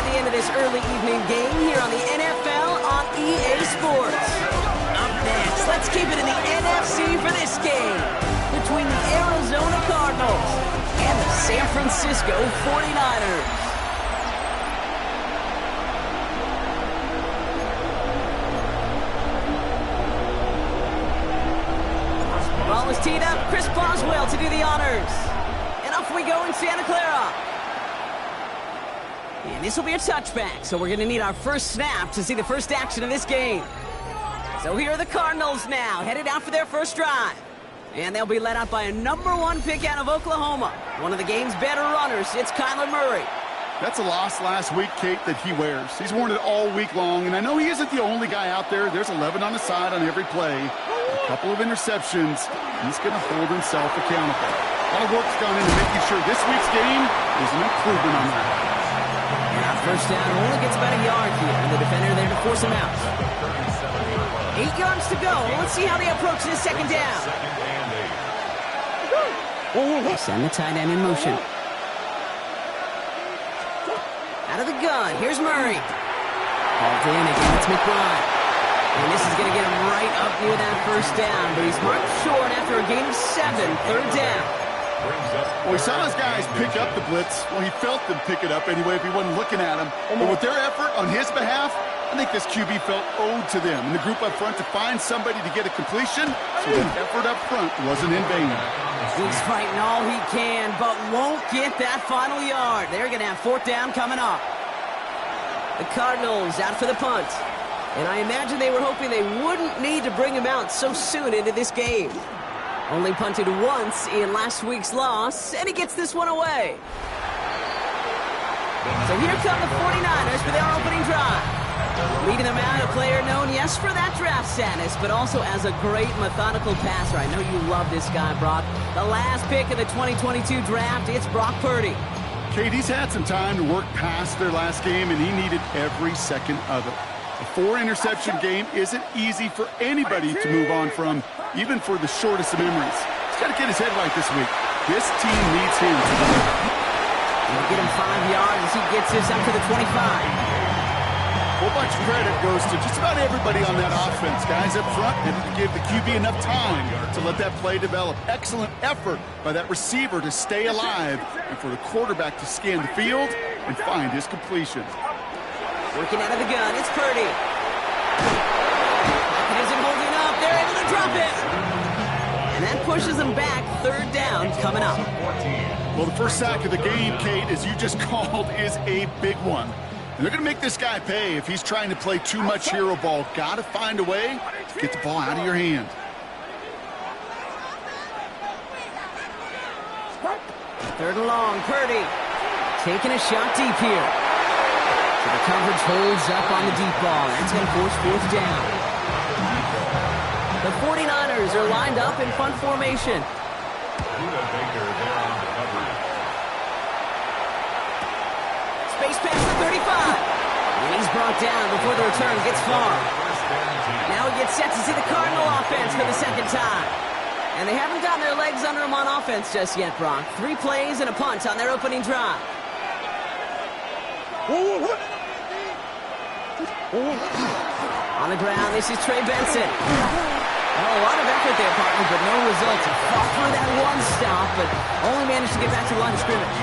the end of this early evening game here on the NFL on EA Sports. Up next, let's keep it in the NFC for this game between the Arizona Cardinals and the San Francisco 49ers. Ball is teed up. Chris Boswell to do the honors. And off we go in Santa Clara. And this will be a touchback, so we're going to need our first snap to see the first action of this game. So here are the Cardinals now, headed out for their first drive. And they'll be led out by a #1 pick out of Oklahoma. One of the game's better runners, it's Kyler Murray. That's a loss last week, Kate, that he wears. He's worn it all week long, and I know he isn't the only guy out there. There's 11 on the side on every play. A couple of interceptions. He's going to hold himself accountable. A lot of work's gone into making sure this week's game is an improvement on that. First down only gets about a yard here, and the defender there to force him out. 8 yards to go. Let's see how they approach this second down. Send the tight end in motion. Out of the gun. Here's Murray. Hauled in again. It's McBride. And this is going to get him right up near that first down, but he's marked short after a gain of 7, third down. Well, he saw his guys pick up the blitz. Well, he felt them pick it up anyway if he wasn't looking at him. But with their effort on his behalf, I think this QB felt owed to them and the group up front to find somebody to get a completion, so the effort up front wasn't in vain. He's fighting all he can, but won't get that final yard. They're going to have fourth down coming up. The Cardinals out for the punt. And I imagine they were hoping they wouldn't need to bring him out so soon into this game. Only punted once in last week's loss, and he gets this one away. So here come the 49ers for their opening drive. Leading them out, a player known, yes, for that draft status, but also as a great methodical passer. I know you love this guy, Brock. The last pick of the 2022 draft, it's Brock Purdy. Kate, he's had some time to work past their last game, and he needed every second of it. A 4-interception game isn't easy for anybody to move on from, even for the shortest of memories. He's got to get his head right this week. This team needs him to deliver. He'll get him 5 yards as he gets this up to the 25. A whole bunch of credit goes to just about everybody on that offense. Guys up front had to give the QB enough time to let that play develop. Excellent effort by that receiver to stay alive and for the quarterback to scan the field and find his completion. Working out of the gun, it's Purdy. It isn't holding up. They're able to drop it. And that pushes them back. Third down coming up. Well, the first sack of the game, Kate, as you just called, is a big one. And they're going to make this guy pay if he's trying to play too much hero ball. Got to find a way to get the ball out of your hand. Third and long, Purdy. Taking a shot deep here. So the coverage holds up on the deep ball. That's going to force fourth down. The 49ers are lined up in punt formation. Space pass for 35. And he's brought down before the return gets far. Now he gets set to see the Cardinal offense for the second time. And they haven't gotten their legs under him on offense just yet, Brock. 3 plays and a punt on their opening drive. On the ground, this is Trey Benson. Oh, a lot of effort there, partner, but no results. He fought through that one stop, but only managed to get back to the line of scrimmage.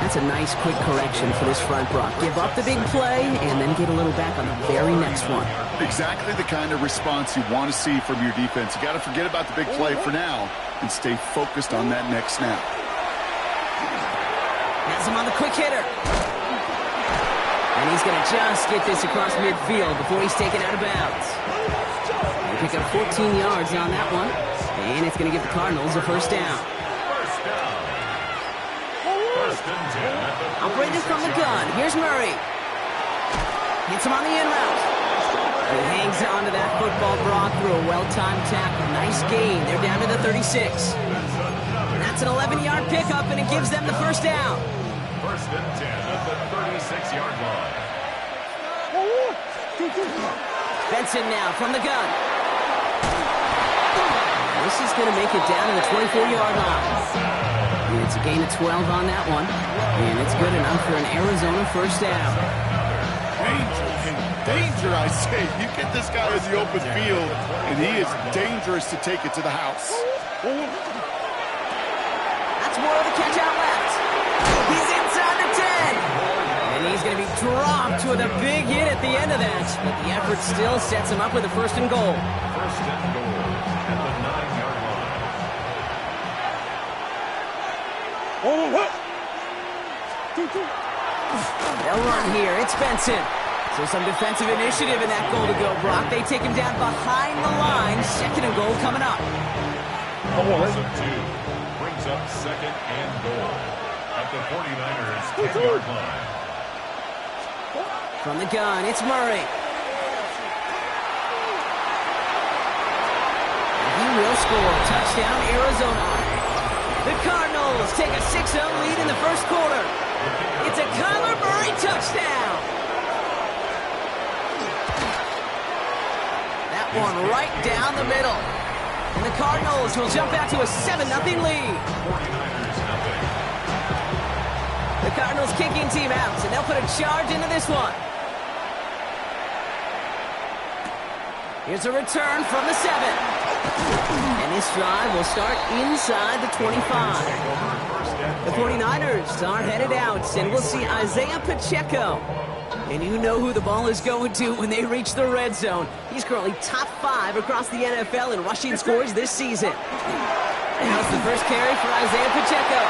That's a nice, quick correction for this front, Brock. Give up the big play, and then get a little back on the very next one. Exactly the kind of response you want to see from your defense. You got to forget about the big play for now and stay focused on that next snap. Has him on the quick hitter. And he's going to just get this across midfield before he's taken out of bounds. They pick up 14 yards on that one. And it's going to give the Cardinals a first down. Operated from the gun. Here's Murray. Hits him on the in route. He hangs on to that football, Brock, through a well-timed tackle. Nice gain. They're down to the 36. That's an 11-yard pickup, and it gives them the first down. First and 10 at the 36-yard line. Benson now from the gun. This is going to make it down to the 24-yard line. It's a gain of 12 on that one. And it's good enough for an Arizona first down. Danger, I say. You get this guy in the open field, and he is dangerous to take it to the house. That's more of the catch out left. He's inside the 10. And he's going to be dropped with a big hit at the end of that. But the effort still sets him up with a first and goal. First and goal at the 9-yard line. They'll run here. It's Benson. So some defensive initiative in that goal to go, Brock. They take him down behind the line. Second and goal coming up. Loss of 2 brings up second and goal at the 49ers 10-yard line. From the gun, it's Murray. He will score. Touchdown, Arizona. The Cardinals take a 6-0 lead in the first quarter. It's a Kyler Murray touchdown. That one right down the middle. And the Cardinals will jump out to a 7-0 lead. 49ers nothing. The Cardinals kicking team out, and they'll put a charge into this one. Here's a return from the 7. And this drive will start inside the 25. The 49ers are headed out, and we'll see Isaiah Pacheco. And you know who the ball is going to when they reach the red zone. He's currently top 5 across the NFL in rushing scores this season. And that's the first carry for Isaiah Pacheco.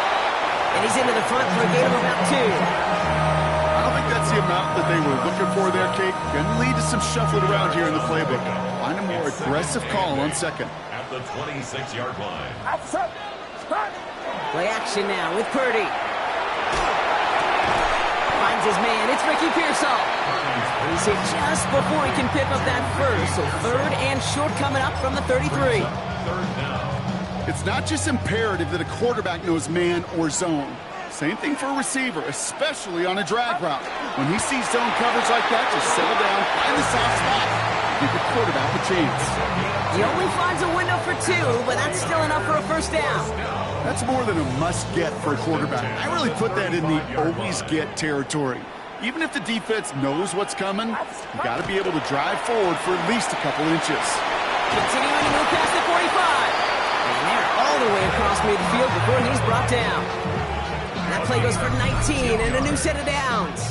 And he's into the front for a gain of about 2. I don't think that's the amount that they were looking for there, Kate. Going to lead to some shuffling around here in the playbook. Find a more aggressive call on second. At the 26-yard line. Play action now with Purdy. Finds his man. It's Ricky Pearsall. He's hit just before he can pick up that first. So third and short coming up from the 33. Third down. It's not just imperative that a quarterback knows man or zone. Same thing for a receiver, especially on a drag route. When he sees zone coverage like that, just settle down, find the soft spot, give the quarterback a chance. He only finds a window for 2, but that's still enough for a first down. That's more than a must-get for a quarterback. I really put that in the always-get territory. Even if the defense knows what's coming, you got to be able to drive forward for at least a couple inches. Continuing to move past the 45. And they're all the way across midfield before he's brought down. That play goes for 19 and a new set of downs.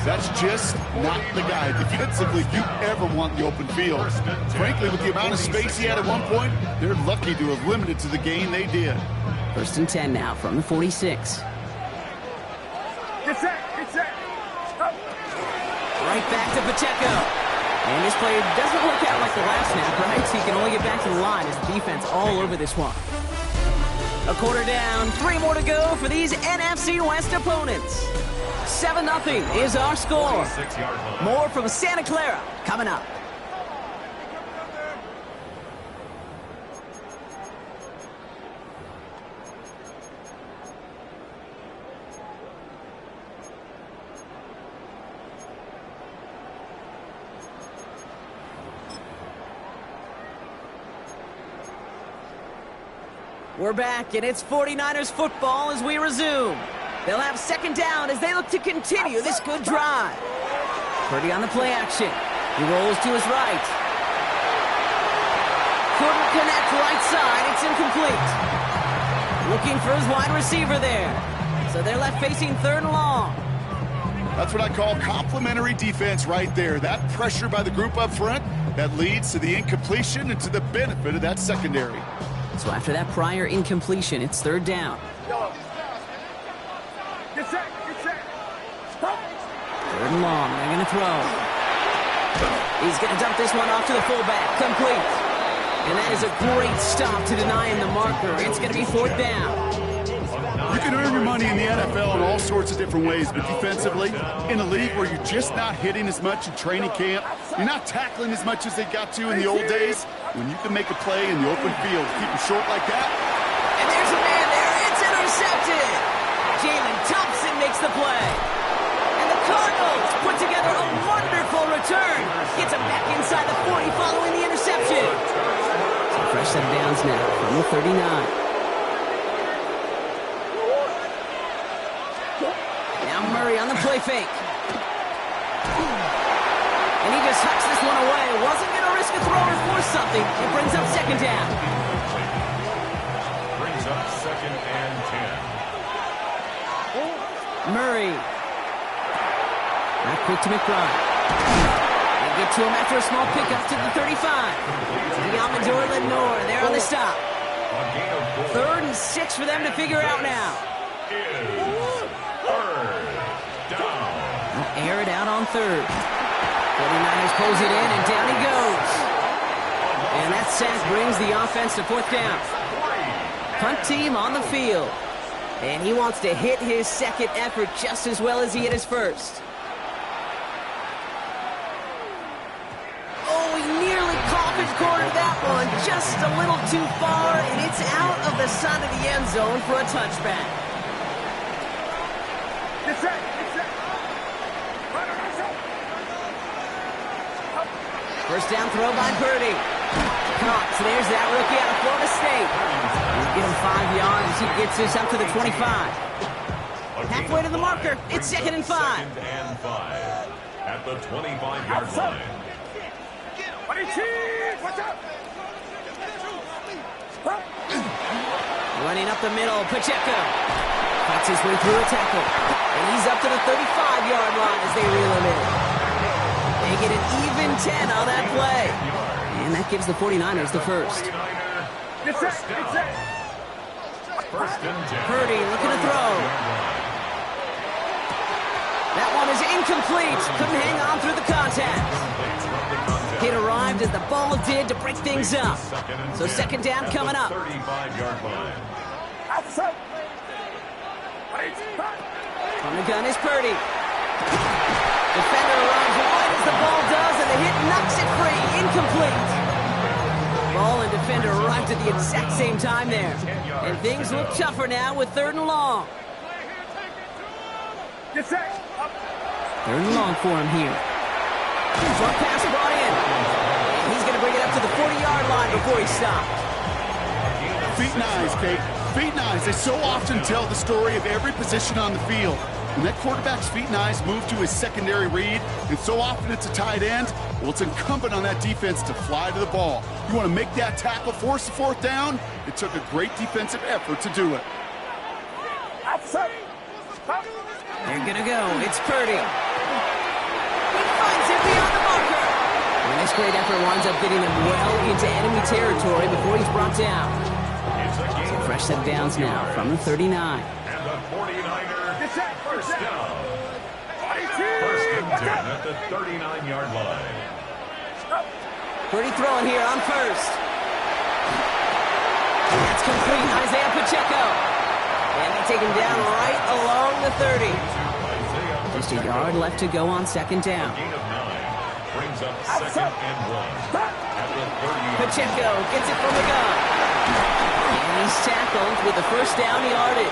That's just not the guy defensively you ever want in the open field. Frankly, with the amount of space he had at one point, they're lucky to have limited to the gain they did. First and 10 now from the 46. Get set. Right back to Pacheco. And this play doesn't work out like the last snap, right? So he can only get back to the line as the defense all over this one. A quarter down, 3 more to go for these NFC West opponents. 7-0 is our score. More from Santa Clara coming up. We're back, and it's 49ers football as we resume. They'll have second down as they look to continue this good drive. Purdy on the play action. He rolls to his right. Couldn't connect right side. It's incomplete. Looking for his wide receiver there. So they're left facing third and long. That's what I call complimentary defense right there. That pressure by the group up front, that leads to the incompletion and to the benefit of that secondary. So after that prior incompletion, it's third down. Get set. Third and long, they're going to throw. He's going to dump this one off to the fullback, complete. And that is a great stop to deny him the marker. It's going to be fourth down. You can earn your money in the NFL in all sorts of different ways, but defensively, in a league where you're just not hitting as much in training camp, you're not tackling as much as they got to in the old days, when you can make a play in the open field, keep them short like that. And there's a man there. It's intercepted. Jalen Thompson makes the play. And the Cardinals put together a wonderful return. Gets him back inside the 40 following the interception. So fresh set of downs now from the 39. Murray on the play fake. And he just hucks this one away. Wasn't going to risk a throw or force something. It brings up second down. Brings up second and 10. Murray. Not quick to McBride. They get to him after a small pickup to the 35. The Amador Lenore there on the stop. 3rd and 6 for them to figure out now. They'll air it out on 3rd. 49ers pulls it in, and down he goes. And that sack brings the offense to 4th down. Punt team on the field. And he wants to hit his second effort just as well as he hit his first. Oh, he nearly coffin cornered that one. Just a little too far, and it's out of the side of the end zone for a touchback. Get set. First down throw by Purdy. Caught. So there's that rookie out of Florida State. He'll get him 5 yards. He gets this up to the 25. Halfway to the marker. It's 2nd and 5. Second and 5 at the 25-yard line. Watch out. Running up the middle. Pacheco fights his way through a tackle. And he's up to the 35-yard line as they reel him in. They get an even 10 on that play. And that gives the 49ers the first. Get set. First and 10. Purdy looking to throw. That one is incomplete. Couldn't hang on through the contact. Hit arrived as the ball did to break things up. So second down coming up. 35-yard line. From the gun is Purdy. Defender runs wide as the ball does, and the hit knocks it free. Incomplete. Ball and defender arrived at the exact same time there. And things look tougher now with 3rd and long. Get set. 3rd and long for him here. Short pass brought in. And he's going to bring it up to the 40-yard line before he stopped. Feet and eyes, Kate. Feet and eyes. They so often tell the story of every position on the field. When that quarterback's feet and eyes move to his secondary read, and so often it's a tight end, well, it's incumbent on that defense to fly to the ball. You want to make that tackle, force the 4th down? It took a great defensive effort to do it. They're going to go. It's Purdy. He finds him beyond the marker. And this great effort winds up getting them well into enemy territory before he's brought down. So fresh set of downs now from the 39. And the 49ers first down. First and 10 at the 39-yard line. Purdy throwing here on 1st. That's complete. Isaiah Pacheco. And they take him down right along the 30. Just a yard left to go on second down. Gain of 9 brings up second and 1 at the 30. Pacheco gets it from the gun. And he's tackled with the first down yardage.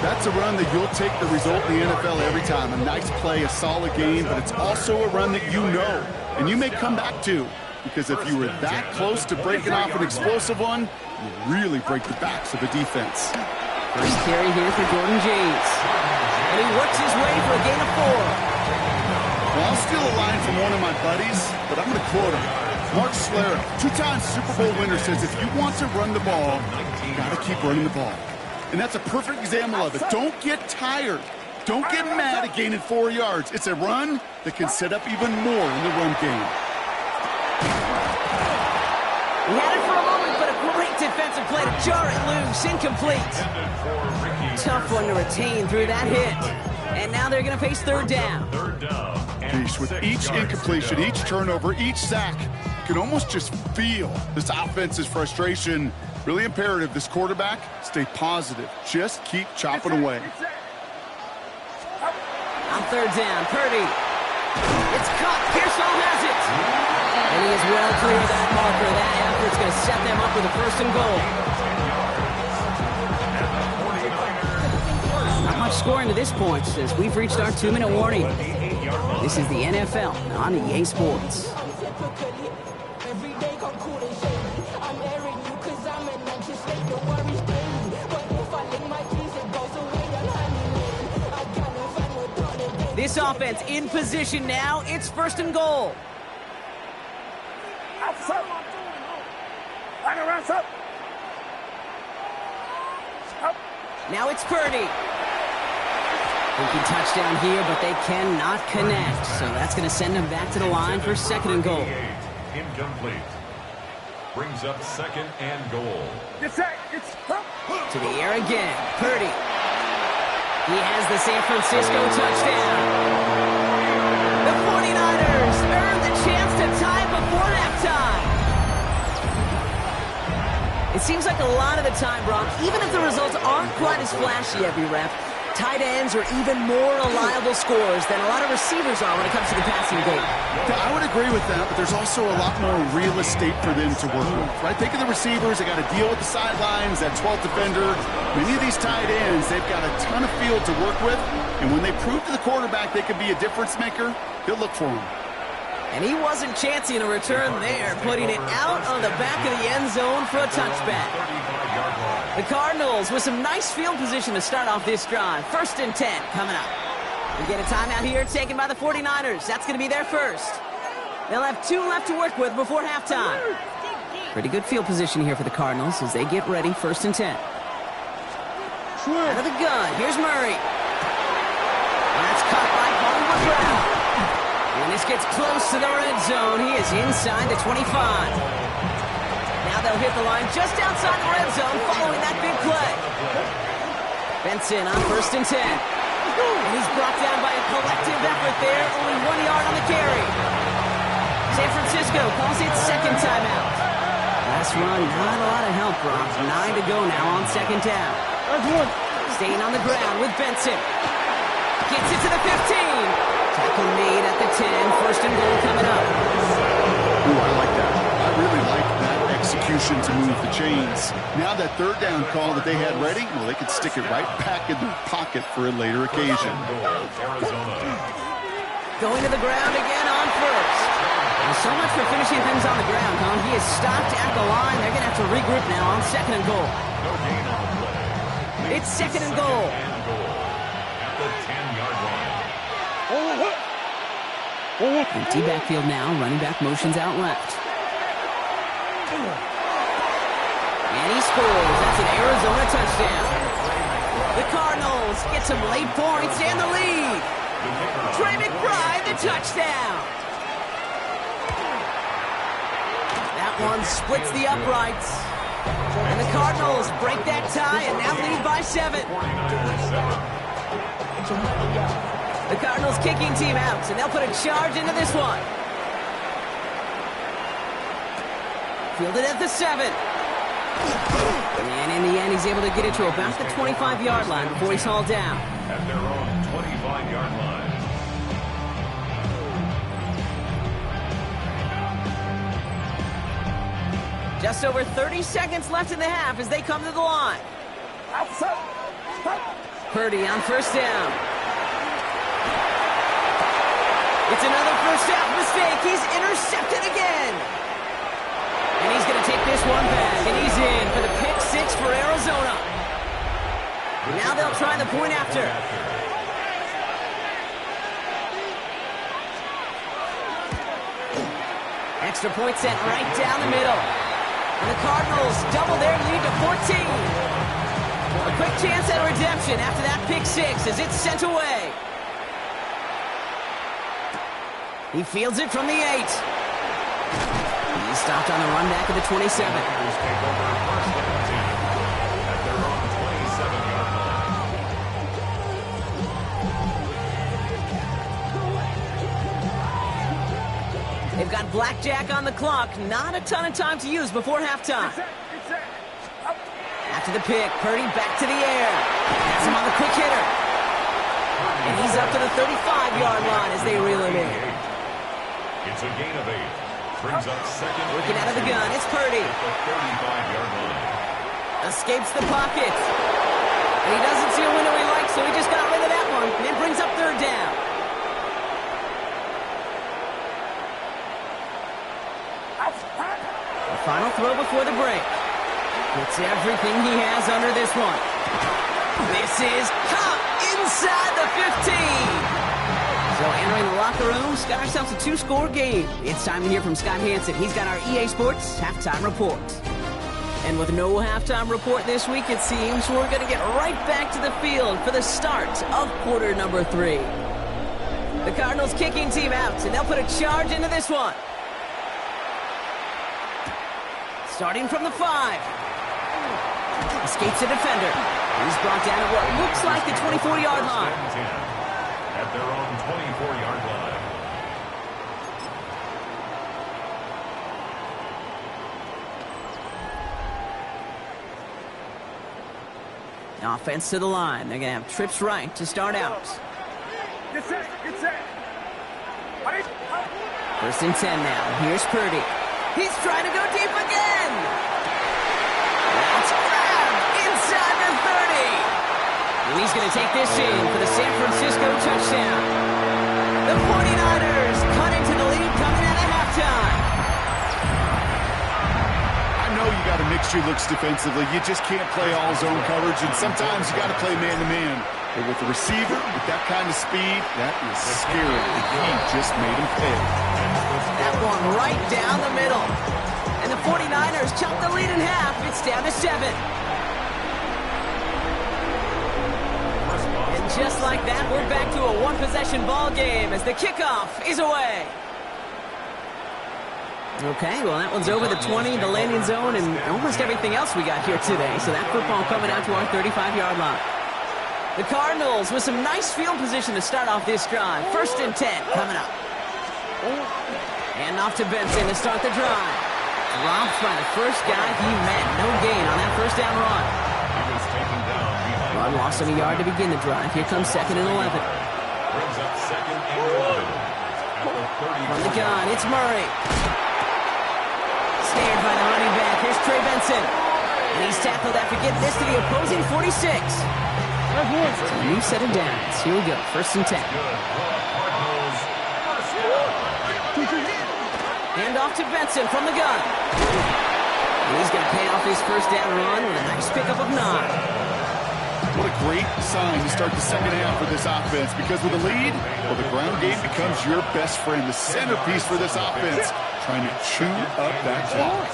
That's a run that you'll take the result in the NFL every time. A nice play, a solid game, but it's also a run that you know, and you may come back to. Because if you were that close to breaking off an explosive one, you really break the backs of the defense. First carry here for Jordan James. And he works his way for a gain of 4. Well, I'll steal a line from one of my buddies, but I'm going to quote him. Mark Schlereth, 2-time Super Bowl winner, says if you want to run the ball, you got to keep running the ball. And that's a perfect example of it. Don't get tired. Don't get mad at gaining 4 yards. It's a run that can set up even more in the run game. He had it for a moment, but a great defensive play to jar it loose. Incomplete. Tough one to retain through that hit. And now they're going to face 3rd down. Geesh, with each incompletion, each turnover, each sack, you can almost just feel this offense's frustration. Really imperative, this quarterback, stay positive. Just keep chopping away. On 3rd down, Purdy. It's caught. Pearsall has it. And he is well clear of that marker. That effort's going to set them up with a 1st and goal. Not much scoring to this point since we've reached our 2-minute warning. This is the NFL on EA Sports. This offense in position now. It's first and goal. Outside. Line around up. Up. Now it's Purdy. Thinking touchdown here, but they cannot connect. So that's going to send them back to the line for second and goal. Incomplete. Brings up second and goal. Get set. It's up. To the air again. Purdy. He has the San Francisco touchdown. The 49ers earn the chance to tie before halftime. It seems like a lot of the time, Brock, even if the results aren't quite as flashy every rep, tight ends are even more reliable scorers than a lot of receivers are when it comes to the passing game. Yeah, I would agree with that, but there's also a lot more real estate for them to work with, right? Think of the receivers. They got to deal with the sidelines, that 12th defender. Many of these tight ends, they've got a ton of field to work with, and when they prove to the quarterback they can be a difference maker, he'll look for them. And he wasn't chancing a return there, putting it out on the back of the end zone for a touchback. The Cardinals with some nice field position to start off this drive. First and 10 coming up. We get a timeout here taken by the 49ers. That's going to be their first. They'll have 2 left to work with before halftime. Pretty good field position here for the Cardinals as they get ready. First and 10. Out of the gun. Here's Murray. And that's caught by Hollywood Brown. When this gets close to the red zone, he is inside the 25. Now they'll hit the line just outside the red zone following that big play. Benson on first and 10. And he's brought down by a collective effort there, only 1 yard on the carry. San Francisco calls it second timeout. Last run, not a lot of help, Rob. 9 to go now on second down. Staying on the ground with Benson. Gets it to the 15. Tackle made at the 10. First and goal coming up. Ooh, I like that. I really like that execution to move the chains. Now that third down call that they had ready, well, they could stick it right back in their pocket for a later occasion. Going to the ground again on first. And so much for finishing things on the ground, huh? He is stopped at the line. They're going to have to regroup now on second and goal. It's second and goal. At the 10-yard line. Empty backfield now. Running back motions out left. And he scores. That's an Arizona touchdown. The Cardinals get some late points and the lead. Trey McBride, the touchdown. That one splits the uprights. And the Cardinals break that tie and now lead by 7. The Cardinals kicking team out, and they'll put a charge into this one. Fielded at the 7. And in the end, he's able to get it to about the 25-yard line before he's hauled down. At their own 25-yard line. Just over 30 seconds left in the half as they come to the line. Purdy on first down. It's another first half mistake. He's intercepted again. And he's going to take this one back, and he's in for the pick 6 for Arizona. Now they'll try the point after. Extra point set right down the middle. And the Cardinals double their lead to 14. A quick chance at redemption after that pick 6 as it's sent away. He fields it from the 8. He's stopped on the run back of the 27. They've got blackjack on the clock. Not a ton of time to use before halftime. After the pick, Purdy back to the air. Has him on the quick hitter. And he's up to the 35-yard line as they reel him in. It's a gain of 8. Brings up second. Working out of the gun, it's Purdy. At the 35-yard line. Escapes the pocket. And he doesn't see a window he likes, so he just got rid of that one. And it brings up third down. The final throw before the break. Puts everything he has under this one. This is caught inside the 15. Cardinals got ourselves a 2-score game. It's time to hear from Scott Hansen. He's got our EA Sports halftime report. And with no halftime report this week, it seems we're going to get right back to the field for the start of quarter number 3. The Cardinals kicking team out, and they'll put a charge into this one. Starting from the 5. Escapes a defender. He's brought down at what looks like the 24-yard line. At their own 24-yard line. Offense to the line. They're going to have trips right to start out. Get set. Get set. First and 10 now. Here's Purdy. He's trying to go deep again. That's grabbed inside the 30. And he's going to take this in for the San Francisco touchdown. The 49ers cut into the lead coming out of halftime. I know you got to mix your looks defensively. You just can't play all zone coverage, and sometimes you got to play man-to-man. But with the receiver, with that kind of speed, that is scary. He just made him pay. That one right down the middle. And the 49ers chop the lead in half. It's down to 7. And just like that, we're back to a one-possession ball game as the kickoff is away. Okay, well, that one's over the 20, the landing zone, and almost everything else we got here today. So that football coming out to our 35-yard line. The Cardinals with some nice field position to start off this drive. First and 10 coming up. And off to Benson to start the drive. Dropped by the first guy he met. No gain on that first down run. He was taken down behind. Run loss of a yard to begin the drive. Here comes second and 11. Brings up second and 11. At the 30. From the gun, it's Murray. Snared by the running back. Here's Trey Benson. And he's tackled after getting this to the opposing 46. A new set of downs. Here we go. First and 10. Hand off to Benson from the gun. And he's going to pay off his first down run with a nice pickup of 9. What a great sign to start the second half for this offense, because with a lead, well, the ground game becomes your best friend, the centerpiece for this offense, trying to chew up that clock.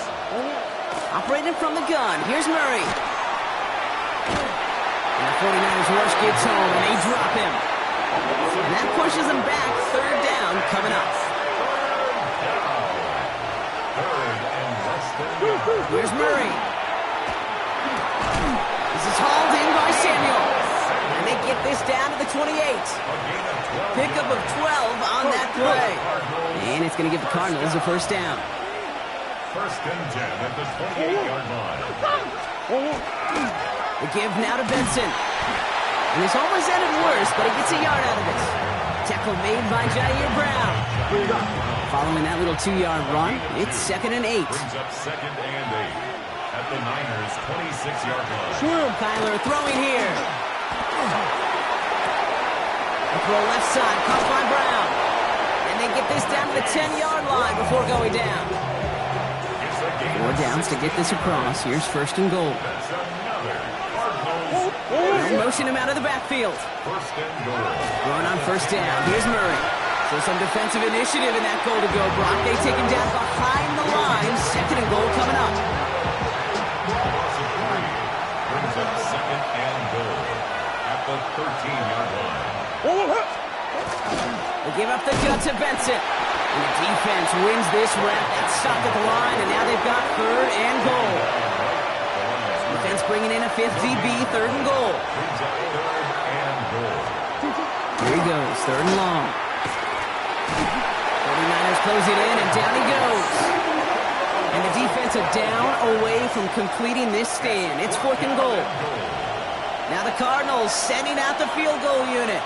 Operating from the gun. Here's Murray. And the 49ers rush gets home, and they drop him. And that pushes them back. Third down coming up. Here's Murray. This is hauled in by Samuel. And they get this down to the 28. Pickup of 12 on that play. And it's going to give the Cardinals a first down. First and 10 at the 28-yard line. The give now to Benson. And this almost ended worse, but he gets a yard out of it. Tackle made by Jair Brown. Following that little 2-yard run, it's second and 8. Brings up second and 8 at the Niners' 26-yard line. Kyler throwing here. A throw left side, caught by Brown. And they get this down to the 10-yard line before going down. 4 downs to get this across. Here's first and goal. That's another Cardinals. They'll motion him out of the backfield. First and goal. Going on first down. Here's Murray. So some defensive initiative in that goal to go block. They take him down behind the line. Second and goal coming up. Brings up second and goal at the 13-yard line. They give up the gut to Benson. And the defense wins this rep. That's stopped at the line, and now they've got third and goal. Defense bringing in a 5th DB, third and goal. Brings up third and goal. Here he goes, third and long. 49ers close it in, and down he goes. And the defense a down away from completing this stand. It's 4th and goal. Now the Cardinals sending out the field goal unit.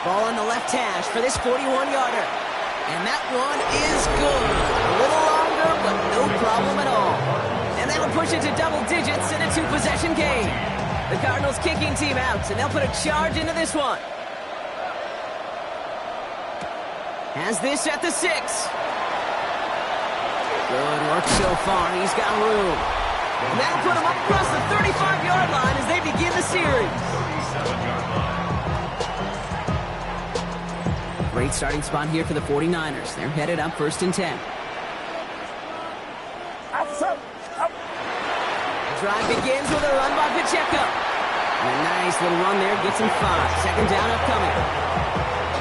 Ball on the left hash for this 41-yarder. And that one is good. A little longer, but no problem at all. And that'll push it to double digits in a 2-possession game. The Cardinals kicking team out, and they'll put a charge into this one. Has this at the 6. Good work so far. He's got room. And that'll put him up across the 35-yard line as they begin the series. 37-yard line. Great starting spot here for the 49ers. They're headed up 1st and 10. Drive begins with a run by Pacheco. And a nice little run there gets him 5. Second down upcoming.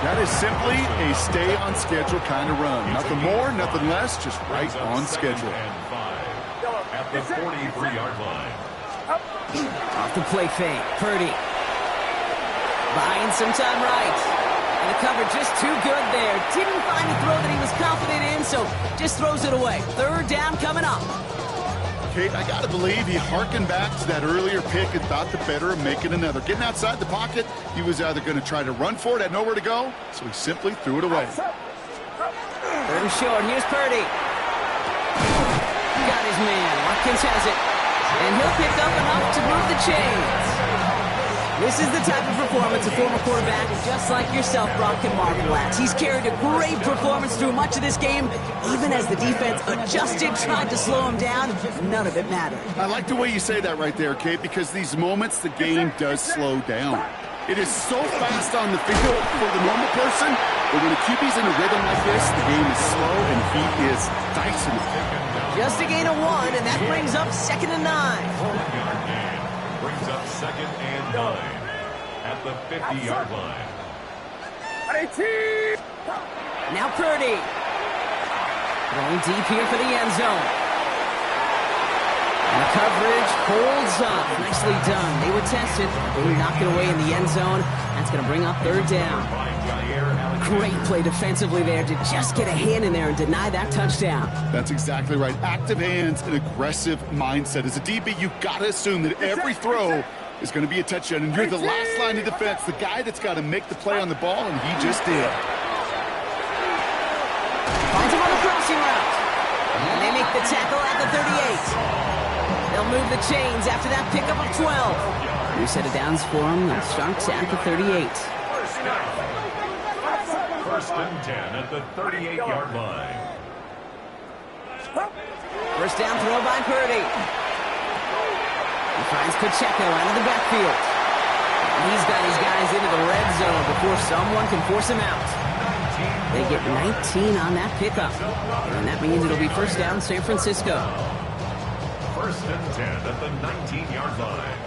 That is simply a stay-on-schedule kind of run. Nothing more, nothing less, just right on schedule. At the 43-yard line. Off the play fake. Purdy. Buying some time right. And the cover just too good there. Didn't find a throw that he was confident in, so just throws it away. 3rd down coming up. Kate, I got to believe he hearkened back to that earlier pick and thought the better of making another. Getting outside the pocket, he was either going to try to run for it, had nowhere to go, so he simply threw it away. 3rd and short. Here's Purdy. Got his man. Watkins has it. And he'll pick up enough to move the chains. This is the type of performance a former quarterback just like yourself, Brock, can marvel at. He's carried a great performance through much of this game, even as the defense adjusted, tried to slow him down. None of it mattered. I like the way you say that right there, Kate, because these moments the game does slow down. It is so fast on the field for the normal person, but when a QB's in a rhythm like this, the game is slow and he is dicing it. Just a gain of 1, and that brings up 2nd and 9. 4-yard gain. Brings up 2nd and 9 at the 50-yard line. Now Purdy. Going deep here for the end zone. And the coverage holds up. Nicely done. They were tested. They would knock it away in the end zone. That's going to bring up 3rd down. Great play defensively there to just get a hand in there and deny that touchdown. That's exactly right. Active hands and aggressive mindset. As a DB, you've got to assume that every throw is going to be a touchdown, and you're the last line of defense, the guy that's got to make the play on the ball, and he just did. Finds him on the crossing route. And they make the tackle at the 38. They'll move the chains after that pickup of 12. New set of downs for them. They'll start at the 38. 1st and 10 at the 38-yard line. 1st down throw by Purdy. He finds Pacheco out of the backfield. And he's got his guys into the red zone before someone can force him out. They get 19 on that pickup. And that means it'll be 1st down San Francisco. 1st and 10 at the 19-yard line.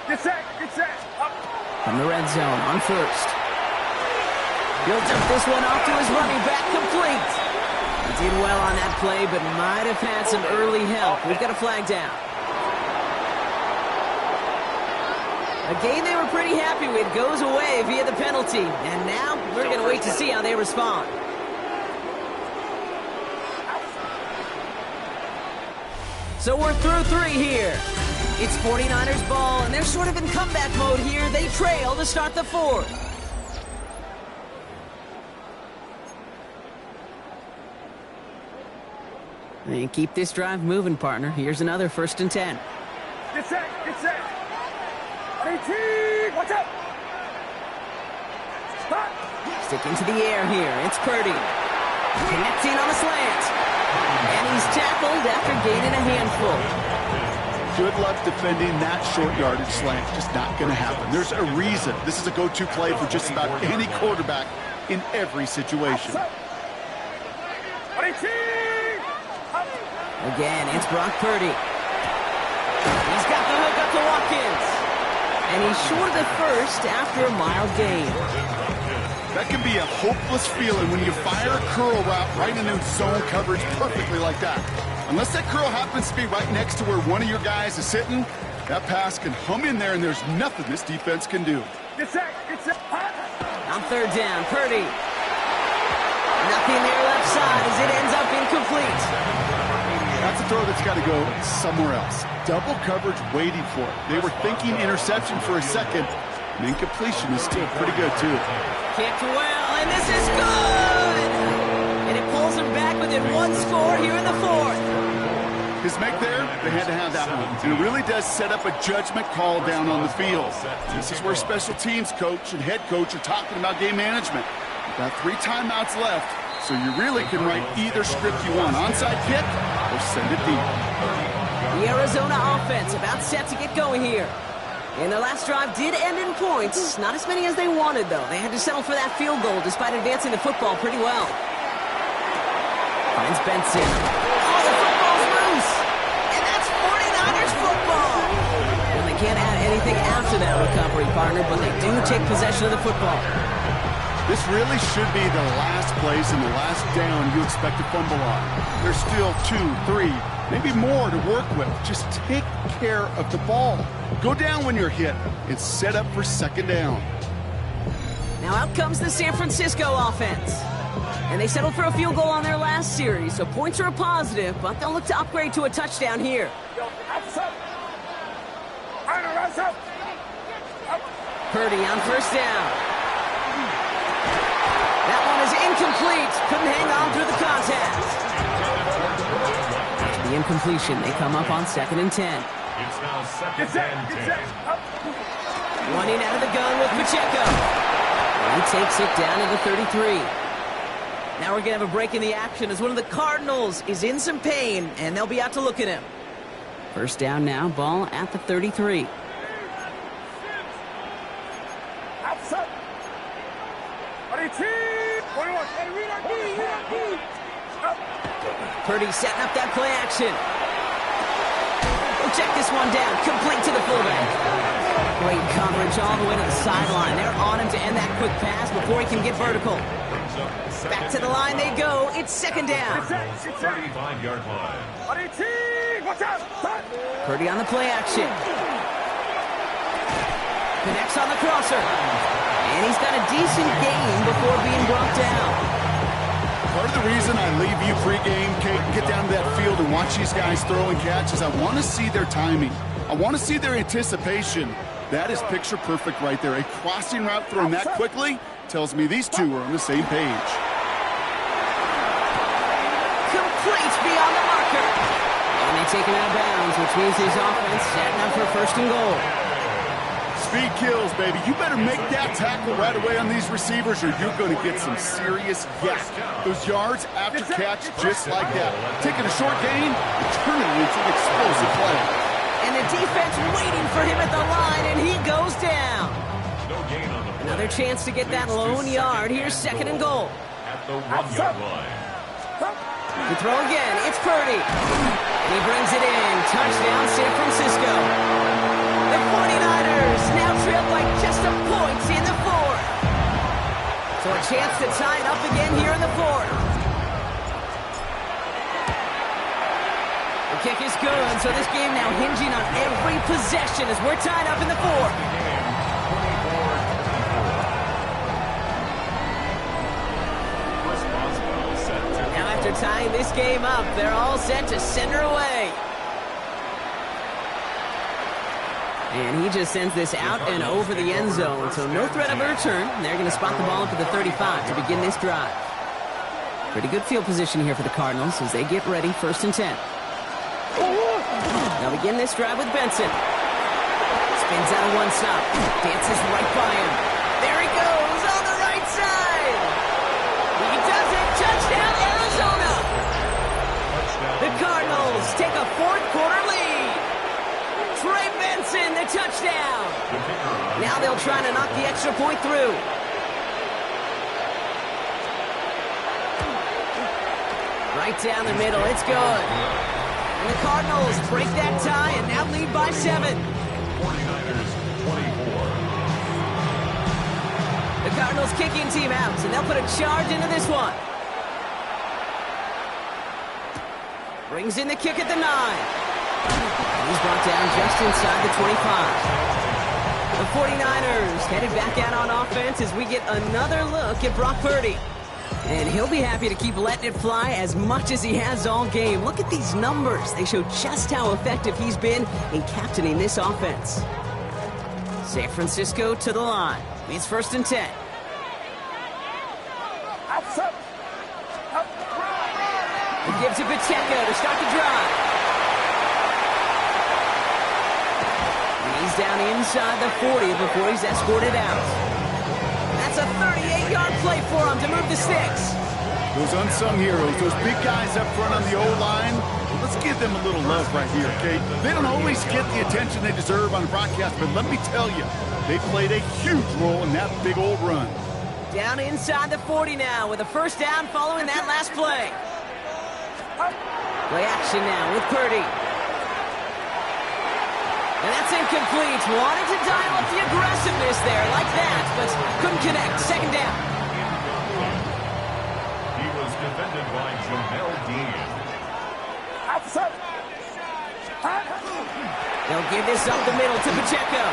Get set. From the red zone on 1st. He'll dump this one off to his running back, complete. He did well on that play, but might have had some early help. We've got a flag down. A game they were pretty happy with goes away via the penalty. And now we're going to wait to see how they respond. So we're through 3 here. It's 49ers ball, and they're sort of in comeback mode here. They trail to start the 4th. And keep this drive moving, partner. Here's another 1st and 10. Get set. Watch out. Stop. Sticking to the air here. It's Purdy. Connecting on a slant. And he's tackled after gaining a handful. Good luck defending that short yardage slant. Just not going to happen. There's a reason. This is a go-to play for just about any quarterback in every situation. Again, it's Brock Purdy. He's got the hook up to Watkins. And he's short of the 1st after a mild gain. That can be a hopeless feeling when you fire a curl route right into zone coverage perfectly like that. Unless that curl happens to be right next to where one of your guys is sitting, that pass can hum in there and there's nothing this defense can do. Get set. On 3rd down, Purdy. Nothing there left side as it ends up incomplete. That's a throw that's got to go somewhere else. Double coverage waiting for it. They were thinking interception for a second. And incompletion is still pretty good, too. Kicked well, and this is good! And it pulls them back within 1 score here in the 4th. His make there, they had to have that one. And it really does set up a judgment call down on the field. This is where special teams coach and head coach are talking about game management. You've got 3 timeouts left, so you really can write either script you want. Onside kick or send it deep. The Arizona offense about set to get going here. And their last drive did end in points. Not as many as they wanted, though. They had to settle for that field goal despite advancing the football pretty well. Finds Benson. Oh, the football's loose! And that's 49ers football! And they can't add anything after that recovery, partner, but they do take possession of the football. This really should be the last place and the last down you expect to fumble on. There's still 2, 3, maybe more to work with. Just take care of the ball. Go down when you're hit. It's set up for second down. Now out comes the San Francisco offense. And they settled for a field goal on their last series, so points are a positive, but they'll look to upgrade to a touchdown here. Purdy on first down. That one is incomplete. Couldn't hang on through the contact. After the incompletion, they come up on 2nd and 10. It's now 2nd and 10. Running out of the gun with Pacheco. And he takes it down to the 33. Now we're going to have a break in the action as one of the Cardinals is in some pain, and they'll be out to look at him. First down now, ball at the 33. Purdy setting up that play action. We'll check this one down. Complete to the fullback. Great coverage all the way to the sideline. They're on him to end that quick pass before he can get vertical. Back to the line they go. It's second down. 35-yard line. Purdy on the play action. Connects on the crosser. And he's got a decent gain before being brought down. Part of the reason I leave you pregame, Kate, get down to that field and watch these guys throw and catch is I want to see their timing. I want to see their anticipation. That is picture perfect right there. A crossing route thrown that quickly tells me these two are on the same page. Complete beyond the marker. And they take him out of bounds, which means his offense setting up for first and goal. Speed kills, baby. You better make that tackle right away on these receivers or you're going to get some serious yak. Those yards after catch just like that. Taking a short gain, turning it into an explosive play. And the defense waiting for him at the line, and he goes down. No gain on the play. Another chance to get that lone yard. Here's second and goal. At the 1-yard line. The throw again. It's Purdy. And he brings it in. Touchdown, San Francisco. The 49ers now trail by just a point in the fourth. So a chance to tie it up again here in the fourth. The kick is good, so this game now hinging on every possession as we're tied up in the fourth. Now after tying this game up, they're all set to send her away. And he just sends this out and over the end zone, so no threat of a return. They're going to spot the ball up at the 35 to begin this drive. Pretty good field position here for the Cardinals as they get ready, 1st and 10. They'll begin this drive with Benson. Spins out of one stop, dances right by him. There he goes on the right side. He does it, touchdown Arizona. The Cardinals take a fourth-quarter lead. Trey Benson, the touchdown. Now they'll try to knock the extra point through. Right down the middle, it's good. And the Cardinals break that tie and now lead by 7. 49ers 24. The Cardinals kicking team out, and they'll put a charge into this one. Brings in the kick at the 9. He's brought down just inside the 25. The 49ers headed back out on offense as we get another look at Brock Purdy. And he'll be happy to keep letting it fly as much as he has all game. Look at these numbers. They show just how effective he's been in captaining this offense. San Francisco to the line. It's 1st and 10. He gives it Pacheco to start the drive. He's down inside the 40 before he's escorted out. That's a 38-yard play for him to move the sticks. Those unsung heroes, those big guys up front on the O-line, let's give give them a little love right here, Kate. They don't always get the attention they deserve on the broadcast, but let me tell you, they played a huge role in that big old run. Down inside the 40 now with a first down following that last play. Play action now with Purdy. And that's incomplete. Wanted to dial up the aggressiveness there like that, but couldn't connect. Second down. He was defended by Jamel Dean. They'll give this up the middle to Pacheco.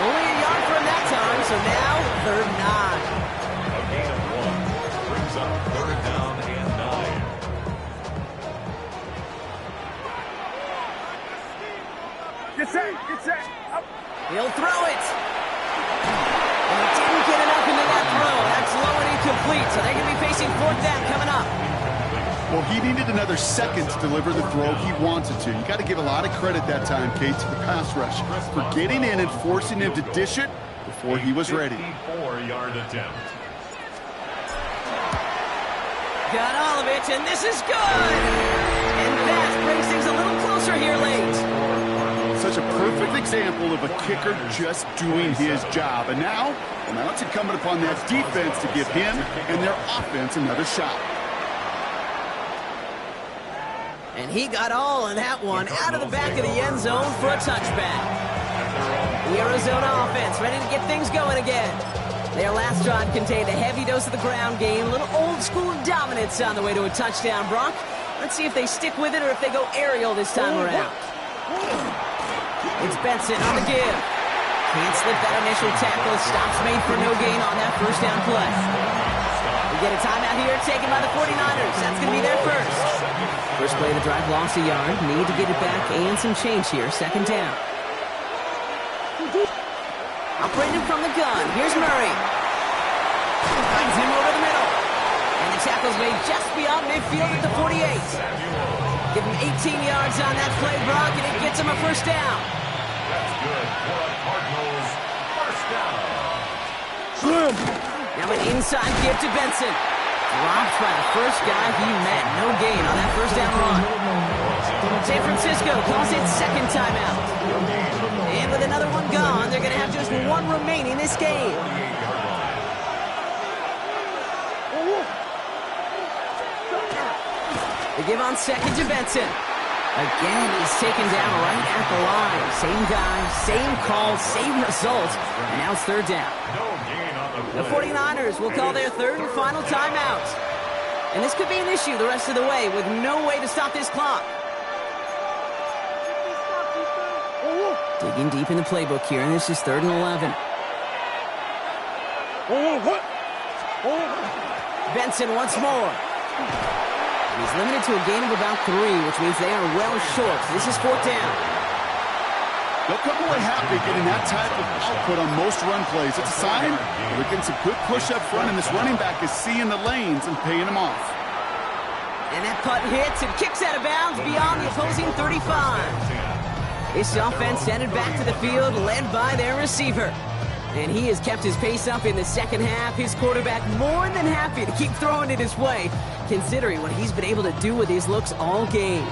Only a yard for him that time, so now 3rd and 9. A gain of 1 brings up 3rd down and 9. Get set. Up. He'll throw it. And he didn't get enough into that throw. That's low and incomplete, so they're going to be facing 4th down coming up. Well, he needed another second to deliver the throw he wanted to. You got to give a lot of credit that time, Kate, to the pass rush for getting in and forcing him to dish it before he was ready. 54-yard attempt. Got all of it, and this is good. And that brings things a little closer here late. Such a perfect example of a kicker just doing his job. And now it's incumbent upon that defense to give him and their offense another shot. And he got all of that one out of the back of the end zone for a touchback. The Arizona offense ready to get things going again. Their last drive contained a heavy dose of the ground game, a little old-school dominance on the way to a touchdown, Brock. Let's see if they stick with it or if they go aerial this time around. It's Benson on the give. Can't slip that initial tackle. Stops made for no gain on that first down play. We get a timeout here taken by the 49ers. That's going to be their first. First play of the drive, lost a yard. Need to get it back and some change here. 2nd down. Operating from the gun. Here's Murray. Finds him over the middle. And the tackle's made just beyond midfield at the 48. Give him 18 yards on that play, Brock, and it gets him a first down. That's good for a Cardinals first down. Now an inside give to Benson. Dropped by the first guy he met. No gain on that first down run. San Francisco calls it 2nd timeout. And with another one gone, they're going to have just one remaining this game. They give on 2nd to Benson. Again, he's taken down right at the line. Same guy, same call, same result. And now it's 3rd down. The 49ers will call their 3rd and final timeout. And this could be an issue the rest of the way with no way to stop this clock. Digging deep in the playbook here, and this is 3rd and 11. Benson once more. He's limited to a gain of about 3, which means they are well short. This is 4th down. They'll come away happy getting that type of output on most run plays. It's a sign they're getting some good push up front, and this running back is seeing the lanes and paying them off. And that punt hits and kicks out of bounds beyond the opposing 35. This offense headed back to the field, led by their receiver. And he has kept his pace up in the second half. His quarterback more than happy to keep throwing it his way, considering what he's been able to do with his looks all game.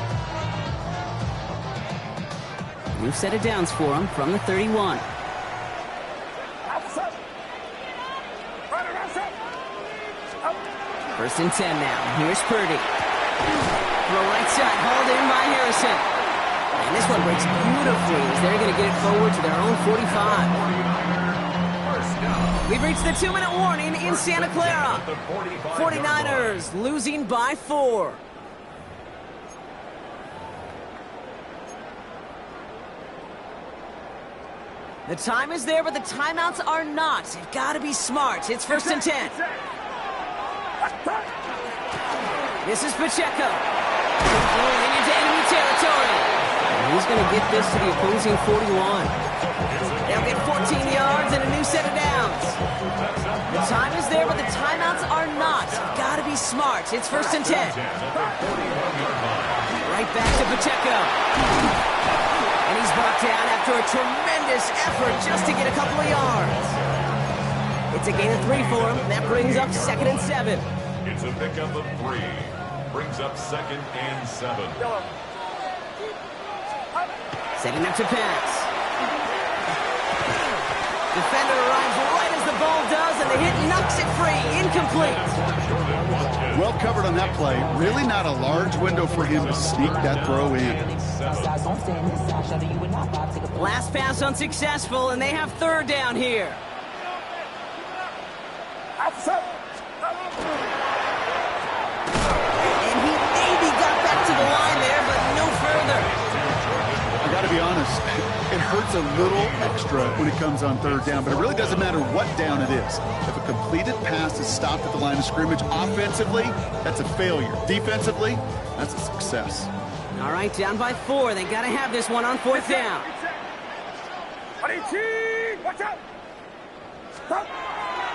New set of downs for him from the 31. First and 10 now. Here's Purdy. Throw right side, hauled in by Harrison. And this one breaks beautifully as they're going to get it forward to their own 45. We've reached the 2-minute warning in Santa Clara. 49ers losing by 4. The time is there, but the timeouts are not. You've got to be smart. It's 1st and 10. This is Pacheco. Rolling into enemy territory. And he's going to get this to the opposing 41. They'll get 14 yards and a new set of downs. The time is there, but the timeouts are not. You've got to be smart. It's 1st and 10. Right back to Pacheco. And he's brought down after a tremendous effort just to get a couple of yards. It's a gain of 3 for him. That brings up 2nd and 7. It's a pickup of 3. Brings up 2nd and 7. Setting up to pass. Defender arrives right as the ball does, and the hit knocks it free. Incomplete. Well covered on that play. Really not a large window for him to sneak that throw in. Last pass unsuccessful, and they have third down here. And he maybe got back to the line there, but no further. I got to be honest, it hurts a little extra when it comes on third down, but it really doesn't matter what down it is. If a completed pass is stopped at the line of scrimmage offensively, that's a failure. Defensively, that's a success. All right, down by 4. They got to have this one on fourth down. Watch out! Stop!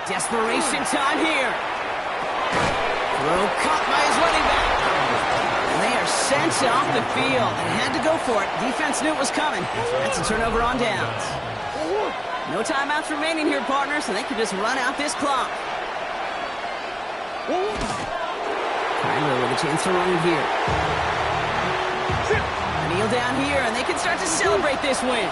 Desperation time here. Throw caught by his running back. And they are sent off the field and had to go for it. Defense knew it was coming. That's a turnover on downs. No timeouts remaining here, partner, so they can just run out this clock. Kyler with a chance to run it here. Kneel down here, and they can start to celebrate this win.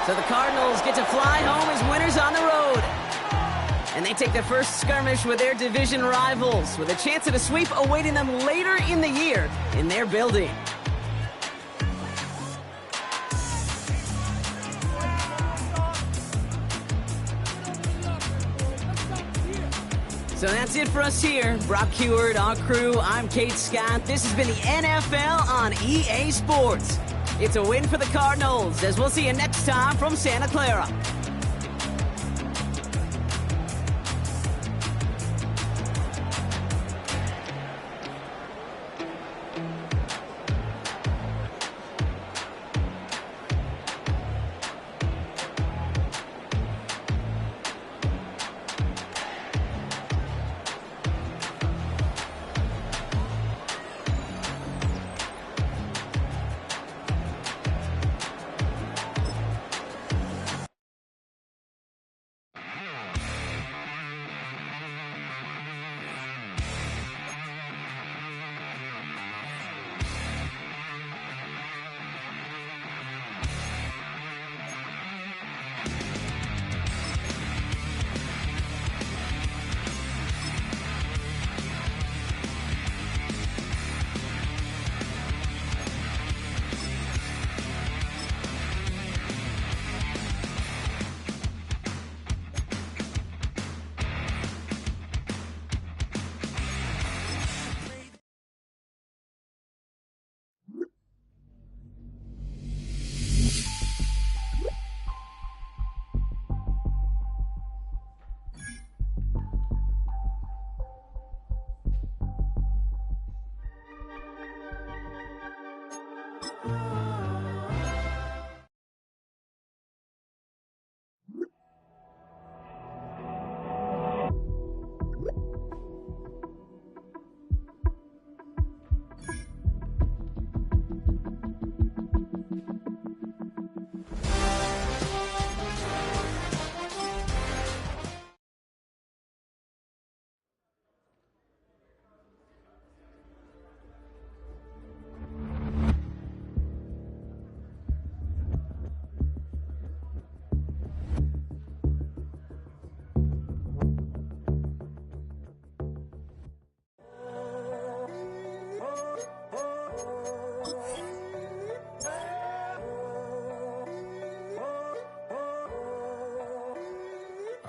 So the Cardinals get to fly home as winners on the road. And they take the first skirmish with their division rivals, with a chance at a sweep awaiting them later in the year in their building. So that's it for us here. Brock Heward, our crew, I'm Kate Scott. This has been the NFL on EA Sports. It's a win for the Cardinals, as we'll see you next time from Santa Clara.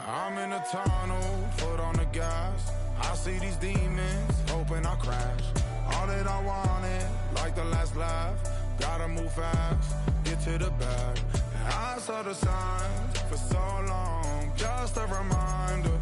I'm in a tunnel, foot on the gas. I see these demons, hoping I crash. All that I wanted, like the last laugh. Gotta move fast, get to the bag. I saw the signs for so long, just a reminder.